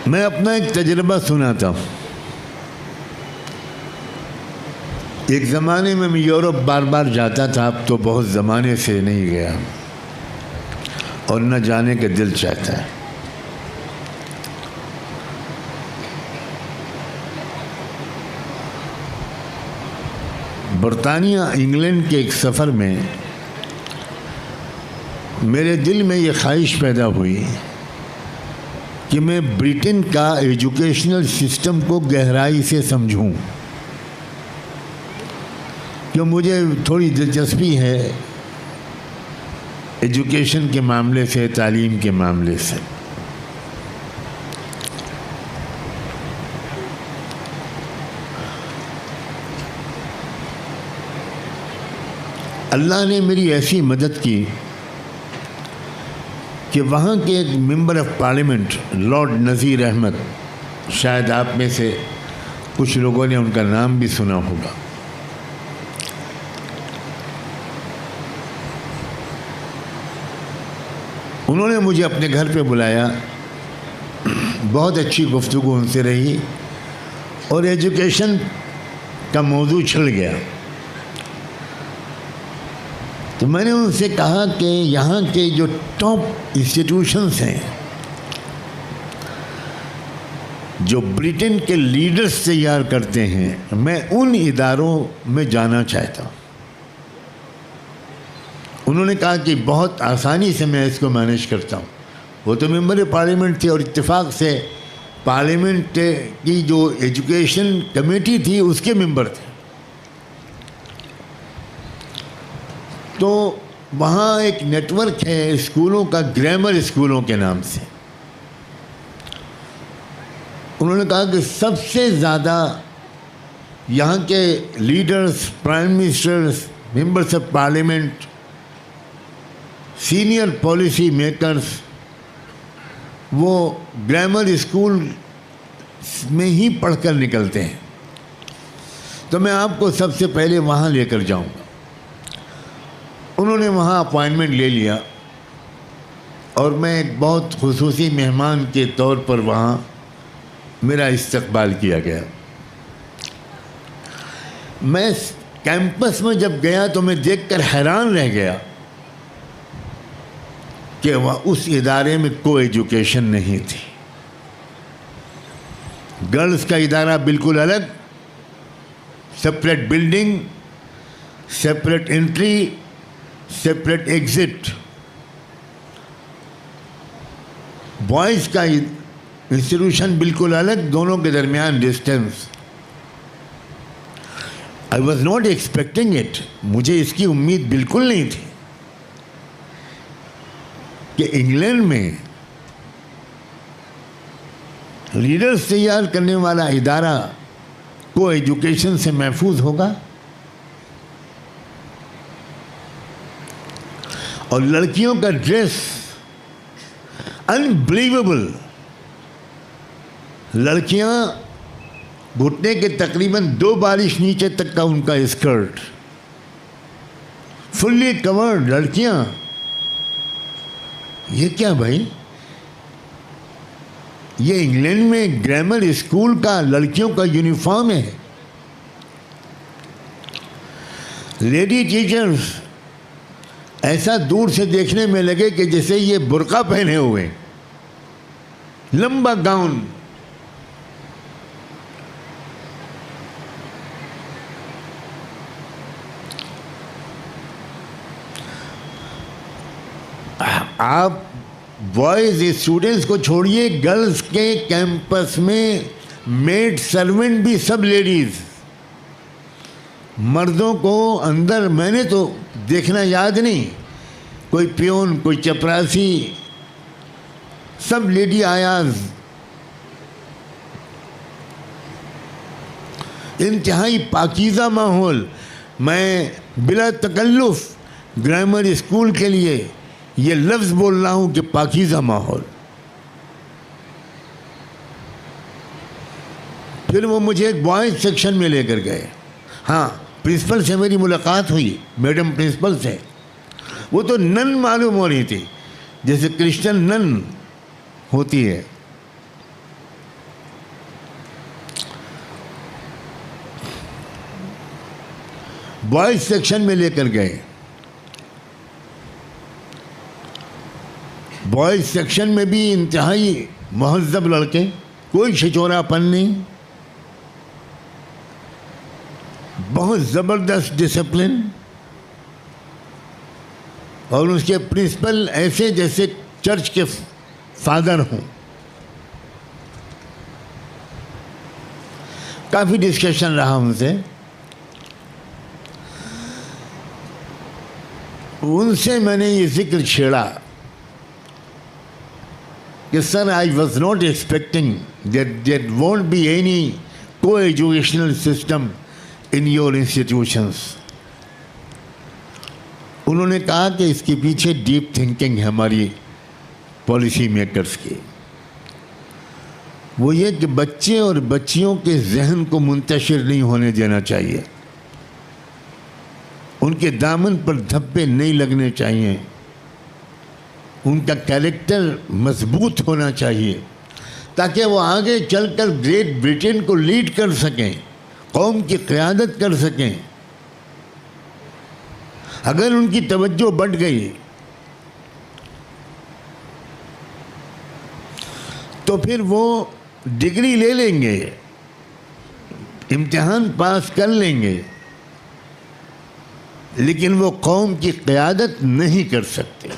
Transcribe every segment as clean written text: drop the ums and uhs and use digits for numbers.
میں اپنا ایک تجربہ سناتا ہوں. ایک زمانے میں یورپ بار بار جاتا تھا، اب تو بہت زمانے سے نہیں گیا اور نہ جانے کا دل چاہتا ہے. برطانیہ انگلینڈ کے ایک سفر میں میرے دل میں یہ خواہش پیدا ہوئی کہ میں برٹن کا ایجوکیشنل سسٹم کو گہرائی سے سمجھوں، کہ مجھے تھوڑی دلچسپی ہے ایجوکیشن کے معاملے سے، تعلیم کے معاملے سے. اللہ نے میری ایسی مدد کی کہ وہاں کے ایک member of parliament lord Nazir Ahmed, شاید آپ میں سے کچھ لوگوں نے ان کا نام بھی سنا ہوگا، انہوں نے مجھے اپنے گھر پہ بلایا. بہت اچھی گفتگو ان سے رہی اور ایجوکیشن کا موضوع چھڑ گیا. تو میں نے ان سے کہا کہ یہاں کے جو ٹاپ انسٹیٹیوشنس ہیں، جو برٹن کے لیڈرز تیار کرتے ہیں، میں ان اداروں میں جانا چاہتا ہوں. انہوں نے کہا کہ بہت آسانی سے میں اس کو مینیج کرتا ہوں. وہ تو ممبر پارلیمنٹ تھے اور اتفاق سے پارلیمنٹ کی جو ایجوکیشن کمیٹی تھی اس کے ممبر تھے. تو وہاں ایک نیٹ ورک ہے اسکولوں کا، گرامر اسکولوں کے نام سے. انہوں نے کہا کہ سب سے زیادہ یہاں کے leaders, prime ministers, members of parliament, senior policy makers, وہ گرامر اسکول میں ہی پڑھ کر نکلتے ہیں. تو میں آپ کو سب سے پہلے وہاں لے کر جاؤں گا. انہوں نے وہاں اپائنٹمنٹ لے لیا اور میں ایک بہت خصوصی مہمان کے طور پر وہاں میرا استقبال کیا گیا. میں کیمپس میں جب گیا تو میں دیکھ کر حیران رہ گیا کہ اس ادارے میں کوئی ایجوکیشن نہیں تھی. گرلز کا ادارہ بالکل الگ، separate building, separate entry, separate exit. Boys کا انسٹیٹیوشن بالکل الگ، دونوں کے درمیان distance. I was not expecting it. مجھے اس کی امید بالکل نہیں تھی کہ انگلینڈ میں لیڈرز تیار کرنے والا ادارہ کو ایجوکیشن سے محفوظ ہوگا. اور لڑکیوں کا ڈریس انبلیویبل. لڑکیاں گھٹنے کے تقریباً 2 بالش نیچے تک کا ان کا اسکرٹ، فلی کورڈ لڑکیاں. یہ کیا بھائی؟ یہ انگلینڈ میں گرامر اسکول کا لڑکیوں کا یونیفارم ہے. لیڈی ٹیچرز ایسا دور سے دیکھنے میں لگے کہ جیسے یہ برقع پہنے ہوئے، لمبا گاؤن. آپ بوائز اسٹوڈنٹس کو چھوڑیے، گرلز کے کیمپس میں میڈ سرونٹ بھی سب لیڈیز. مردوں کو اندر میں نے تو دیکھنا یاد نہیں، کوئی پیون، کوئی چپراسی، سب لیڈی آیاز. انتہائی پاکیزہ ماحول. میں بلا تکلف گرامر اسکول کے لیے یہ لفظ بول رہا ہوں کہ پاکیزہ ماحول. پھر وہ مجھے ایک بوائز سیکشن میں لے کر گئے. ہاں، پرنسپل سے میری ملاقات ہوئی، میڈم پرنسپل سے. وہ تو نن معلوم ہو رہی تھی، جیسے کرسچن نن ہوتی ہے. بوائز سیکشن میں لے کر گئے. بوائز سیکشن میں بھی انتہائی مہذب لڑکے, کوئی چھچورا پن نہیں, بہت زبردست ڈسپلن, اور اس کے پرنسپل ایسے جیسے چرچ کے فادر ہوں. کافی ڈسکشن رہا ان سے. ان سے میں نے یہ ذکر چھیڑا کہ sir, I was not expecting that won't be any co educational system in your institutions. انہوں نے کہا کہ اس کے پیچھے ڈیپ تھنکنگ ہے ہماری پالیسی میکرز کی. وہ یہ کہ بچے اور بچیوں کے ذہن کو منتشر نہیں ہونے دینا چاہیے, ان کے دامن پر دھبے نہیں لگنے چاہیے, ان کا کیریکٹر مضبوط ہونا چاہیے تاکہ وہ آگے چل کر گریٹ برٹن کو لیڈ کر سکیں, قوم کی قیادت کر سکیں. اگر ان کی توجہ بٹ گئی تو پھر وہ ڈگری لے لیں گے, امتحان پاس کر لیں گے, لیکن وہ قوم کی قیادت نہیں کر سکتے.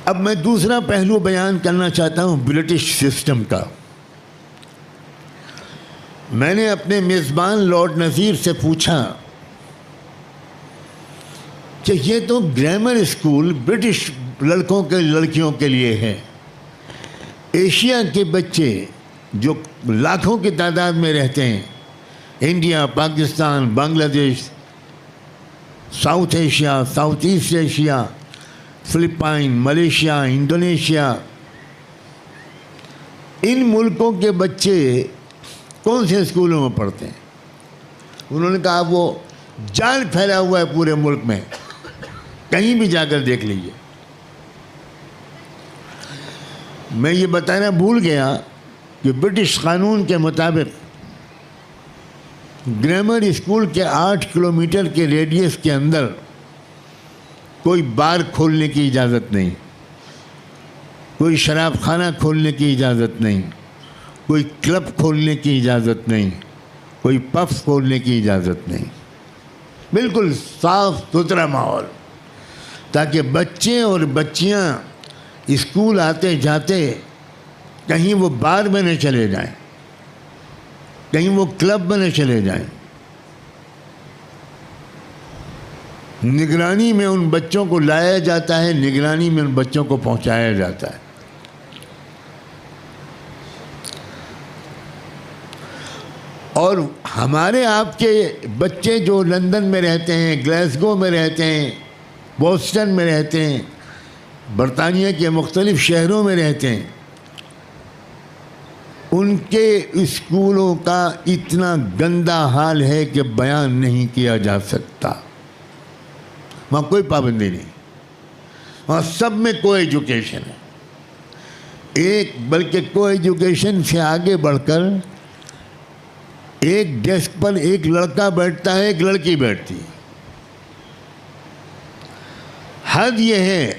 اب میں دوسرا پہلو بیان کرنا چاہتا ہوں برٹش سسٹم کا. میں نے اپنے میزبان لارڈ نذیر سے پوچھا کہ یہ تو گرامر اسکول برٹش لڑکوں کے لڑکیوں کے لیے ہے. ایشیا کے بچے جو لاکھوں کی تعداد میں رہتے ہیں, India, Pakistan, Bangladesh, South Asia, South East Asia, Philippines, Malaysia, Indonesia, ان ملکوں کے بچے کون سے اسکولوں میں پڑھتے ہیں؟ انہوں نے کہا وہ جال پھیلا ہوا ہے پورے ملک میں, کہیں بھی جا کر دیکھ لیجیے. میں یہ بتانا بھول گیا کہ برٹش قانون کے مطابق گرامر اسکول کے 8 کلومیٹر کے ریڈیس کے اندر کوئی بار کھولنے کی اجازت نہیں, کوئی شراب خانہ کھولنے کی اجازت نہیں, کوئی کلب کھولنے کی اجازت نہیں, کوئی پف کھولنے کی اجازت نہیں. بالکل صاف ستھرا ماحول, تاکہ بچے اور بچیاں اسکول آتے جاتے کہیں وہ بار میں نہ چلے جائیں, کہیں وہ کلب میں نہ چلے جائیں. نگرانی میں ان بچوں کو لایا جاتا ہے, نگرانی میں ان بچوں کو پہنچایا جاتا ہے. اور ہمارے آپ کے بچے جو لندن میں رہتے ہیں, گلاسگو میں رہتے ہیں, بوسٹن میں رہتے ہیں, برطانیہ کے مختلف شہروں میں رہتے ہیں, ان کے اسکولوں کا اتنا گندا حال ہے کہ بیان نہیں کیا جا سکتا. وہاں کوئی پابندی نہیں, وہاں سب میں کو ایجوکیشن ہے. ایک بلکہ کو ایجوکیشن سے آگے بڑھ کر ایک ڈیسک پر ایک لڑکا بیٹھتا ہے, ایک لڑکی بیٹھتی ہے. حد یہ ہے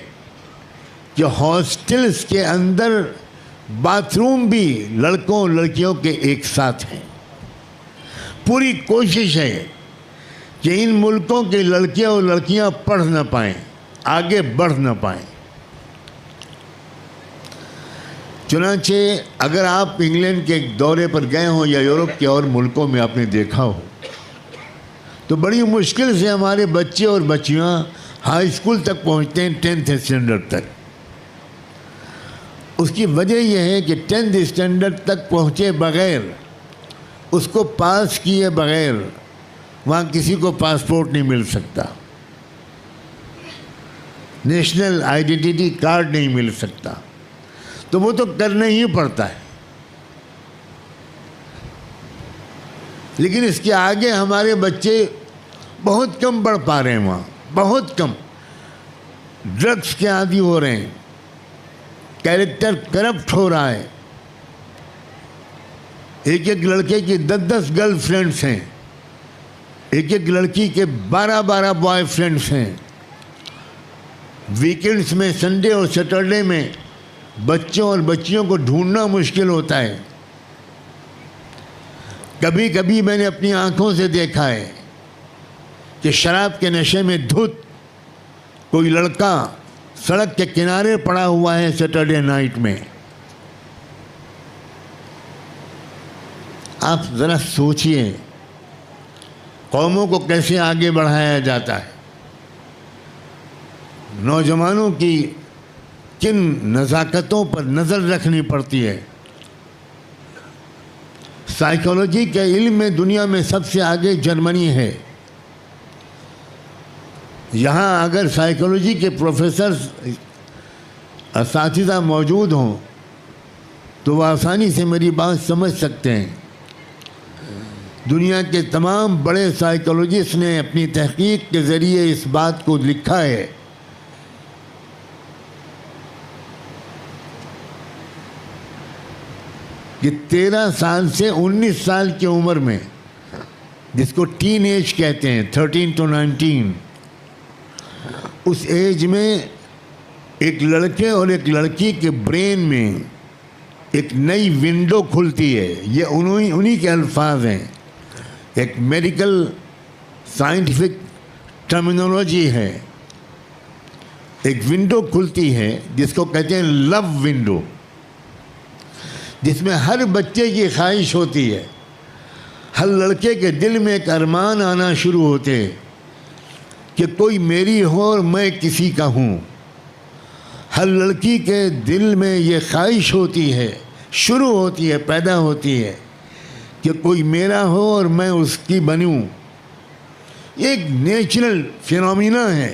کہ ہاسٹلز کے اندر باتھ روم بھی لڑکوں اور لڑکیوں کے ایک ساتھ ہیں. پوری کوشش ہے کہ ان ملکوں کے لڑکیاں اور لڑکیاں پڑھ نہ پائیں, آگے بڑھ نہ پائیں. چنانچہ اگر آپ انگلینڈ کے دورے پر گئے ہوں یا یورپ کے اور ملکوں میں آپ نے دیکھا ہو تو بڑی مشکل سے ہمارے بچے اور بچیاں ہائی اسکول تک پہنچتے ہیں, 10th اسٹینڈرڈ تک. اس کی وجہ یہ ہے کہ 10th اسٹینڈرڈ تک پہنچے بغیر, اس کو پاس کیے بغیر وہاں کسی کو پاسپورٹ نہیں مل سکتا, نیشنل آئیڈینٹی کارڈ نہیں مل سکتا. تو وہ تو کرنا ہی پڑتا ہے. لیکن اس کے آگے ہمارے بچے بہت کم بڑھ پا رہے ہیں, وہاں بہت کم. ڈرگس کے عادی ہو رہے ہیں، کیریکٹر کرپٹ ہو رہا ہے، ایک ایک لڑکے کی 10 گرل فرینڈس ہیں، ایک ایک لڑکی کے 12 بوائے فرینڈس ہیں، ویکینڈس میں سنڈے اور سیٹرڈے میں بچوں اور بچیوں کو ڈھونڈنا مشکل ہوتا ہے۔ کبھی کبھی میں نے اپنی آنکھوں سے دیکھا ہے کہ شراب کے نشے میں دھت کوئی لڑکا سڑک کے کنارے پڑا ہوا ہے سیٹرڈے نائٹ میں۔ آپ ذرا سوچئے قوموں کو کیسے آگے بڑھایا جاتا ہے، نوجوانوں کی کن نزاکتوں پر نظر رکھنی پڑتی ہے۔ سائیکالوجی کے علم میں دنیا میں سب سے آگے جرمنی ہے۔ یہاں اگر سائیکالوجی کے پروفیسرز اساتذہ موجود ہوں تو وہ آسانی سے میری بات سمجھ سکتے ہیں۔ دنیا کے تمام بڑے سائیکالوجسٹ نے اپنی تحقیق کے ذریعے اس بات کو لکھا ہے کہ 13 سال سے 19 سال کی عمر میں، جس کو ٹین ایج کہتے ہیں، 13 to 19، اس ایج میں ایک لڑکے اور ایک لڑکی کے برین میں ایک نئی ونڈو کھلتی ہے۔ یہ انہی کے الفاظ ہیں، ایک میڈیکل سائنٹیفک ٹرمینالوجی ہے۔ ایک ونڈو کھلتی ہے جس کو کہتے ہیں لو ونڈو، جس میں ہر بچے کی خواہش ہوتی ہے، ہر لڑکے کے دل میں ایک ارمان آنا شروع ہوتے کہ کوئی میری ہو اور میں کسی کا ہوں۔ ہر لڑکی کے دل میں یہ خواہش ہوتی ہے، شروع ہوتی ہے، پیدا ہوتی ہے کہ کوئی میرا ہو اور میں اس کی بنوں۔ یہ ایک نیچرل فینومینا ہے۔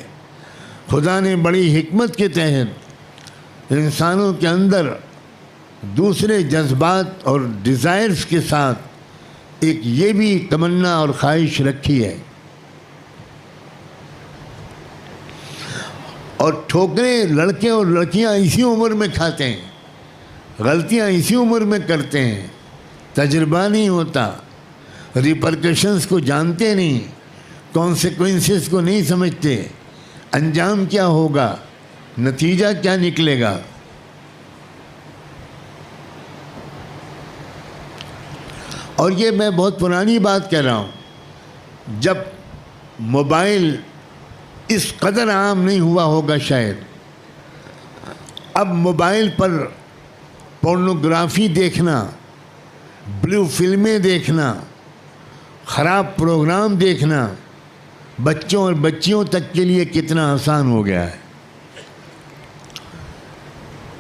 خدا نے بڑی حکمت کے تحت انسانوں کے اندر دوسرے جذبات اور ڈیزائرز کے ساتھ ایک یہ بھی تمنا اور خواہش رکھی ہے۔ اور ٹھوکریں لڑکے اور لڑکیاں اسی عمر میں کھاتے ہیں، غلطیاں اسی عمر میں کرتے ہیں، تجربہ نہیں ہوتا، ریپرکشنز کو جانتے نہیں، کانسیکوینسز کو نہیں سمجھتے، انجام کیا ہوگا، نتیجہ کیا نکلے گا۔ اور یہ میں بہت پرانی بات کہہ رہا ہوں، جب موبائل اس قدر عام نہیں ہوا ہوگا شاید۔ اب موبائل پر پورنوگرافی دیکھنا، بلو فلمیں دیکھنا، خراب پروگرام دیکھنا بچوں اور بچیوں تک کے لیے کتنا آسان ہو گیا ہے۔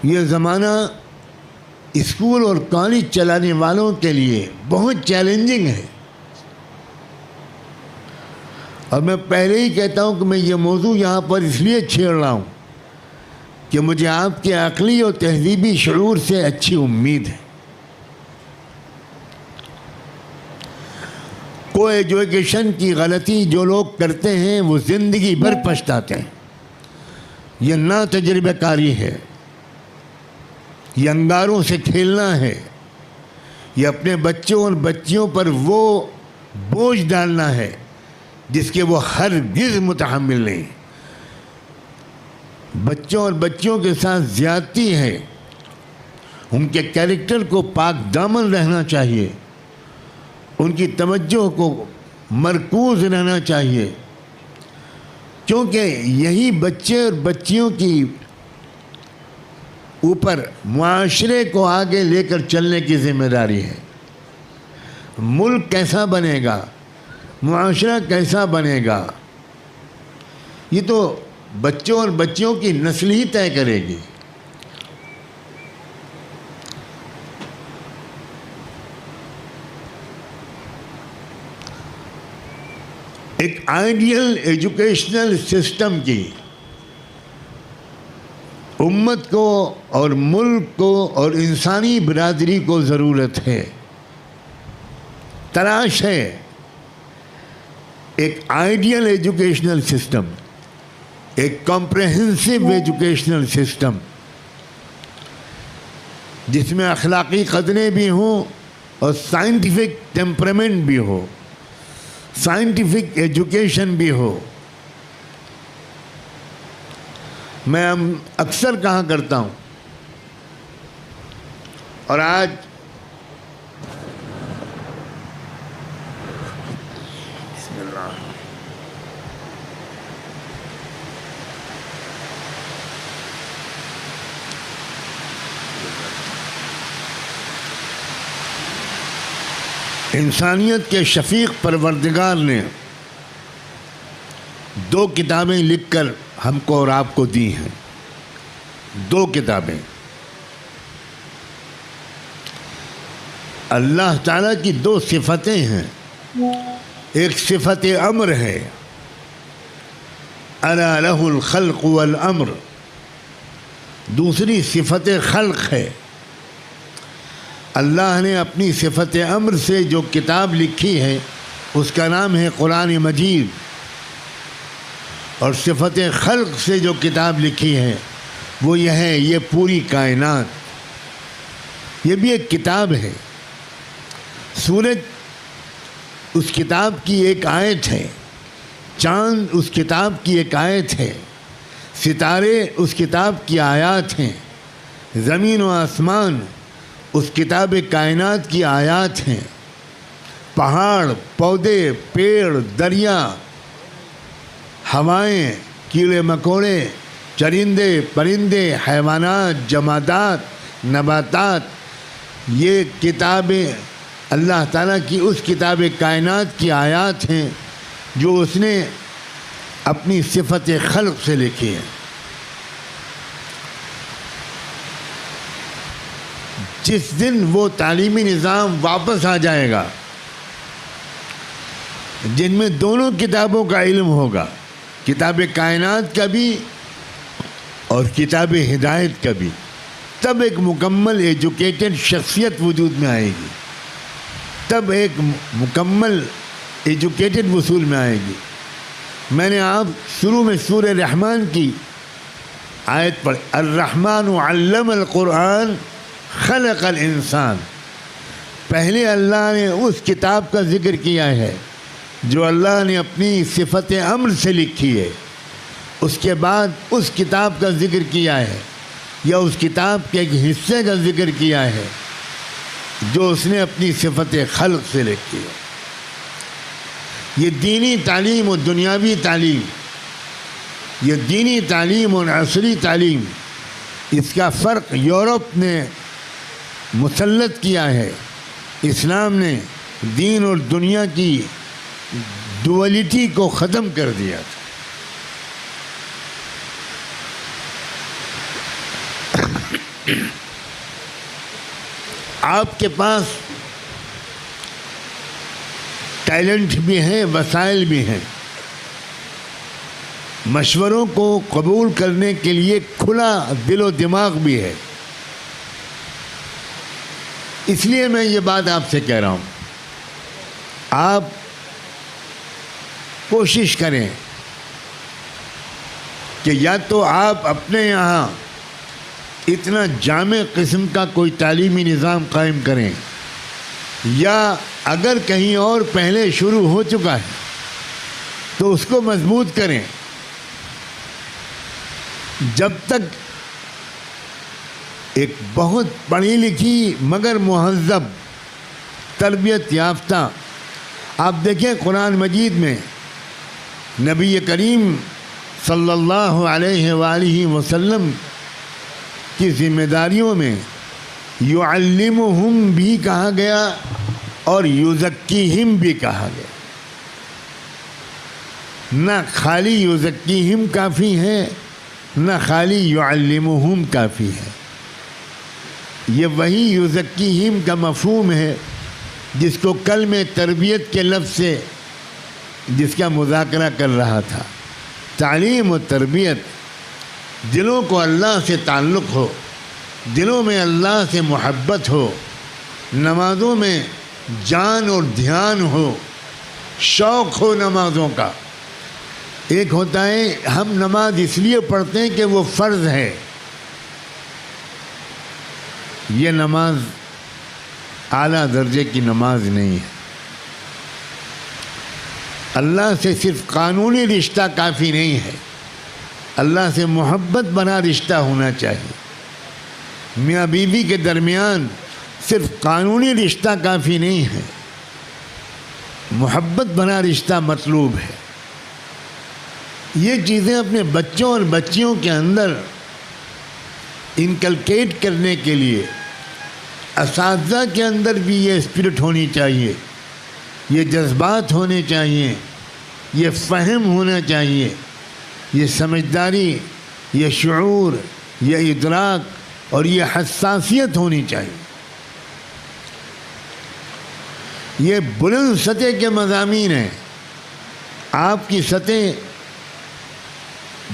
یہ زمانہ اسکول اور کالج چلانے والوں کے لیے بہت چیلنجنگ ہے، اور میں پہلے ہی کہتا ہوں کہ میں یہ موضوع یہاں پر اس لیے چھیڑ رہا ہوں کہ مجھے آپ کے عقلی اور تہذیبی شعور سے اچھی امید ہے۔ کو ایجوکیشن کی غلطی جو لوگ کرتے ہیں وہ زندگی بھر پچھتاتے ہیں۔ یہ نا تجربہ کاری ہے، یہ انگاروں سے کھیلنا ہے، یہ اپنے بچوں اور بچیوں پر وہ بوجھ ڈالنا ہے جس کے وہ ہرگز متحمل نہیں۔ بچوں اور بچیوں کے ساتھ زیادتی ہے، ان کے کیریکٹر کو پاک دامن رہنا چاہیے، ان کی توجہ کو مرکوز رہنا چاہیے، کیونکہ یہی بچے اور بچیوں کی اوپر معاشرے کو آگے لے کر چلنے کی ذمہ داری ہے۔ ملک کیسا بنے گا، معاشرہ کیسا بنے گا، یہ تو بچوں اور بچیوں کی نسل ہی طے کرے گی۔ ایک آئیڈیل ایجوکیشنل سسٹم کی امت کو اور ملک کو اور انسانی برادری کو ضرورت ہے، تلاش ہے ایک آئیڈیل ایجوکیشنل سسٹم ایک کمپریہنسو ایجوکیشنل سسٹم جس میں اخلاقی قدریں بھی ہوں اور سائنٹیفک ٹیمپرامنٹ بھی ہو، سائنٹیفک ایجوکیشن بھی ہو۔ میں اکثر کہا کرتا ہوں، اور آج بسم اللہ انسانیت کے شفیق پروردگار نے 2 کتابیں لکھ کر ہم کو اور آپ کو دی ہیں۔ 2 کتابیں اللہ تعالیٰ کی 2 صفتیں ہیں۔ ایک صفت امر ہے، الا لہ الخلق والامر، دوسری صفت خلق ہے۔ اللہ نے اپنی صفت امر سے جو کتاب لکھی ہے اس کا نام ہے قرآن مجید، اور صفت خلق سے جو کتاب لکھی ہے وہ یہ ہے، یہ پوری کائنات، یہ بھی ایک کتاب ہے۔ سورج اس کتاب کی ایک آیت ہے، چاند اس کتاب کی ایک آیت ہے، ستارے اس کتاب کی آیات ہیں، زمین و آسمان اس کتاب کائنات کی آیات ہیں، پہاڑ، پودے، پیڑ، دریا، ہوائیں، کیڑے مکوڑے، چرندے، پرندے، حیوانات، جمادات، نباتات، یہ کتابیں اللہ تعالیٰ کی اس کتاب کائنات کی آیات ہیں جو اس نے اپنی صفت خلق سے لکھی ہے۔ جس دن وہ تعلیمی نظام واپس آ جائے گا جن میں دونوں کتابوں کا علم ہوگا، کتاب کائنات کا بھی اور کتاب ہدایت کا بھی، تب ایک مکمل ایجوکیٹڈ شخصیت وجود میں آئے گی، تب ایک مکمل ایجوکیٹڈ وصول میں آئے گی۔ میں نے آپ شروع میں سورہ رحمان کی آیت پڑھی، الرحمن علم القرآن خلق الانسان۔ پہلے اللہ نے اس کتاب کا ذکر کیا ہے جو اللہ نے اپنی صفت امر سے لکھی ہے، اس کے بعد اس کتاب کا ذکر کیا ہے یا اس کتاب کے ایک حصے کا ذکر کیا ہے جو اس نے اپنی صفت خلق سے لکھی ہے۔ یہ دینی تعلیم اور دنیاوی تعلیم، یہ دینی تعلیم اور عصری تعلیم، اس کا فرق یورپ نے مسلط کیا ہے۔ اسلام نے دین اور دنیا کی ڈولیٹی کو ختم کر دیا تھا۔ آپ کے پاس ٹیلنٹ بھی ہیں، وسائل بھی ہیں، مشوروں کو قبول کرنے کے لیے کھلا دل و دماغ بھی ہے۔ اس لیے میں یہ بات آپ سے کہہ رہا ہوں، آپ کوشش کریں کہ یا تو آپ اپنے یہاں اتنا جامع قسم کا کوئی تعلیمی نظام قائم کریں، یا اگر کہیں اور پہلے شروع ہو چکا ہے تو اس کو مضبوط کریں۔ جب تک ایک بہت پڑھی لکھی مگر مہذب، تربیت یافتہ، آپ دیکھیں قرآن مجید میں نبی کریم صلی اللہ علیہ وآلہ وسلم کی ذمہ داریوں میں یعلمہم بھی کہا گیا اور یزکیہم بھی کہا گیا۔ نہ خالی یزکیہم کافی ہے، نہ خالی یعلمہم کافی ہے۔ یہ وہی یزکیہم کا مفہوم ہے جس کو کل میں تربیت کے لفظ سے جس کا مذاکرہ کر رہا تھا۔ تعلیم و تربیت، دلوں کو اللہ سے تعلق ہو، دلوں میں اللہ سے محبت ہو، نمازوں میں جان اور دھیان ہو، شوق ہو نمازوں کا، ایک ہوتا ہے ہم نماز اس لیے پڑھتے ہیں کہ وہ فرض ہے، یہ نماز اعلیٰ درجے کی نماز نہیں ہے۔ اللہ سے صرف قانونی رشتہ کافی نہیں ہے، اللہ سے محبت بنا رشتہ ہونا چاہیے۔ میاں بیوی کے درمیان صرف قانونی رشتہ کافی نہیں ہے، محبت بنا رشتہ مطلوب ہے۔ یہ چیزیں اپنے بچوں اور بچیوں کے اندر انکلکیٹ کرنے کے لیے اساتذہ کے اندر بھی یہ اسپرٹ ہونی چاہیے، یہ جذبات ہونے چاہیے، یہ فہم ہونا چاہیے، یہ سمجھداری، یہ شعور، یہ ادراک اور یہ حساسیت ہونی چاہیے۔ یہ بلند سطح کے مضامین ہیں، آپ کی سطح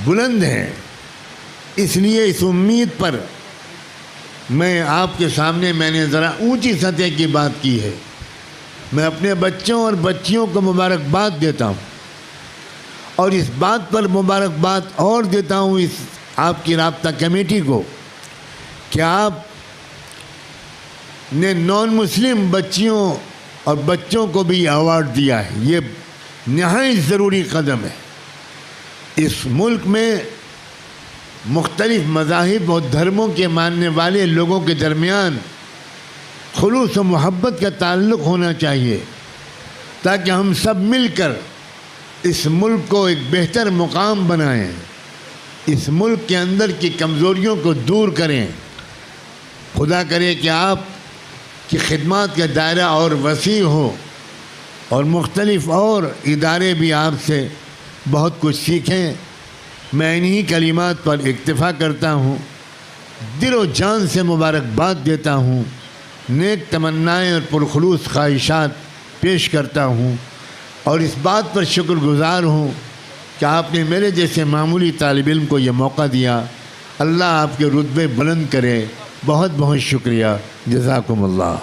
بلند ہے، اس لیے اس امید پر میں آپ کے سامنے میں نے ذرا اونچی سطح کی بات کی ہے۔ میں اپنے بچوں اور بچیوں کو مبارکباد دیتا ہوں، اور اس بات پر مبارکباد اور دیتا ہوں اس آپ کی رابطہ کمیٹی کو کہ آپ نے نان مسلم بچیوں اور بچوں کو بھی ایوارڈ دیا ہے۔ یہ نہایت ضروری قدم ہے۔ اس ملک میں مختلف مذاہب اور دھرموں کے ماننے والے لوگوں کے درمیان خلوص و محبت کا تعلق ہونا چاہیے، تاکہ ہم سب مل کر اس ملک کو ایک بہتر مقام بنائیں، اس ملک کے اندر کی کمزوریوں کو دور کریں۔ خدا کرے کہ آپ کی خدمات کا دائرہ اور وسیع ہو، اور مختلف اور ادارے بھی آپ سے بہت کچھ سیکھیں۔ میں انہی کلمات پر اکتفا کرتا ہوں، دل و جان سے مبارکباد دیتا ہوں، نیک تمنائیں اور پرخلوص خواہشات پیش کرتا ہوں، اور اس بات پر شکر گزار ہوں کہ آپ نے میرے جیسے معمولی طالب علم کو یہ موقع دیا۔ اللہ آپ کے رتبے بلند کرے۔ بہت بہت شکریہ، جزاکم اللہ۔